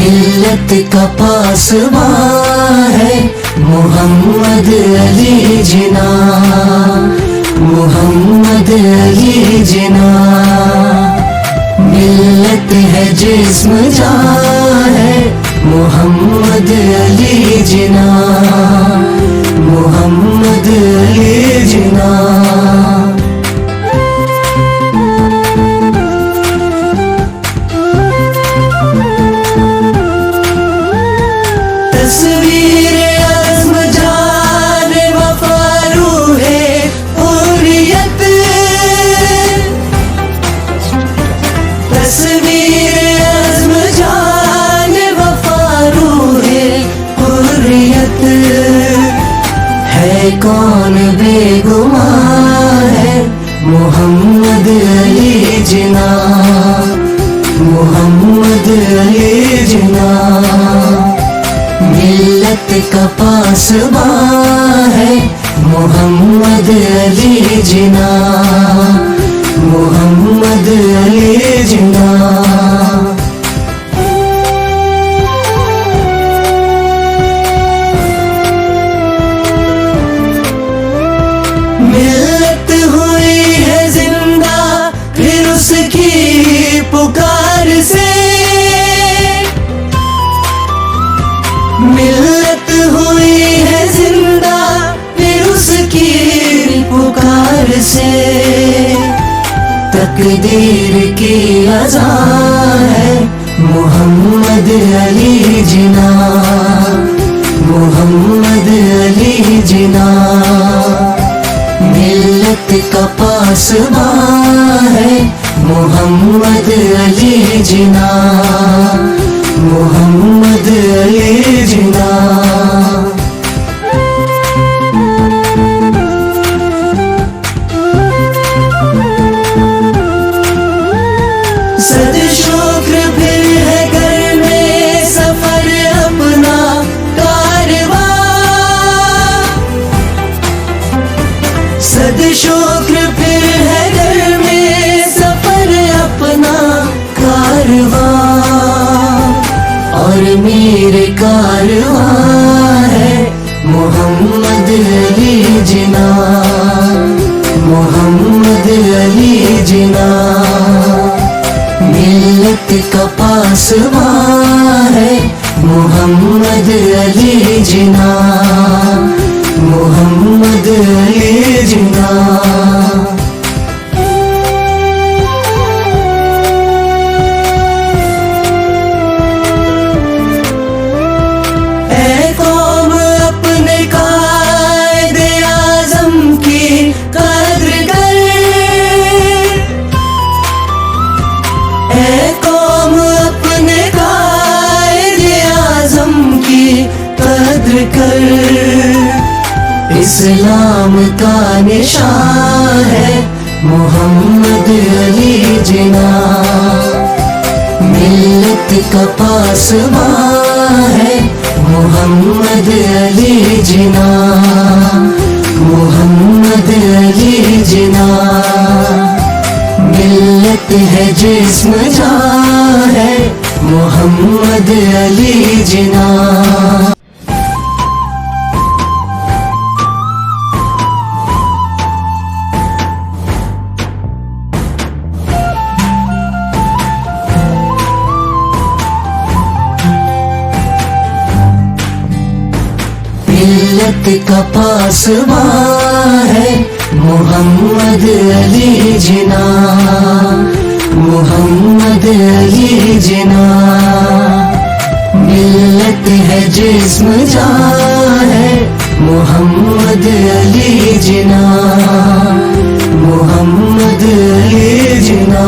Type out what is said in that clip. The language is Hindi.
मिल्लत का पासवा है मोहम्मद अली जिना, मोहम्मद अली जिना। मिल्लत है जिस्म जान है मोहम्मद अली जिना, मोहम्मद अली जिना। तस्वीर अज़्म जान वफ़ारू है हुर्रियत, तस्वीर अज़्म जान वफ़ारू है हुर्रियत। है कौन बेगुमां है मोहम्मद अली जिना, मोहम्मद अली जिना। मिल्लत का पासवा है मोहम्मद अली जिना, मोहम्मद अली जिना। मिल्लत हुई है जिंदा फिर उसकी पुकार से, मिल्लत हुई है जिंदा फिर उसकी पुकार से। तकदीर की अज़ान है मोहम्मद अली जिना, मोहम्मद अली जिना। मिल्लत का पासवा है मोहम्मद अली जिना, मोहम्मद अली जिना। सद शुक्र फिर है घर में सफर अपना कारवां, सद शुक्र फिर है घर में सफर अपना कारवां। और मेरे कारवां है मोहम्मद अली जिना, मोहम्मद अली जिना। मिल्लत का पासवा है मोहम्मद अली जिना, मोहम्मद अली जिना। इस्लाम का निशान है मोहम्मद अली जिना। मिल्लत का पासवा है मोहम्मद अली जिना, मोहम्मद अली जिना। मिल्लत है जिस्म जान है मोहम्मद अली जिना। मिल्लत का पासवा है मोहम्मद अली जिना, मोहम्मद अली जिना। मिल्लत है जिस्म जान है मोहम्मद अली जिना, मोहम्मद अली जिना।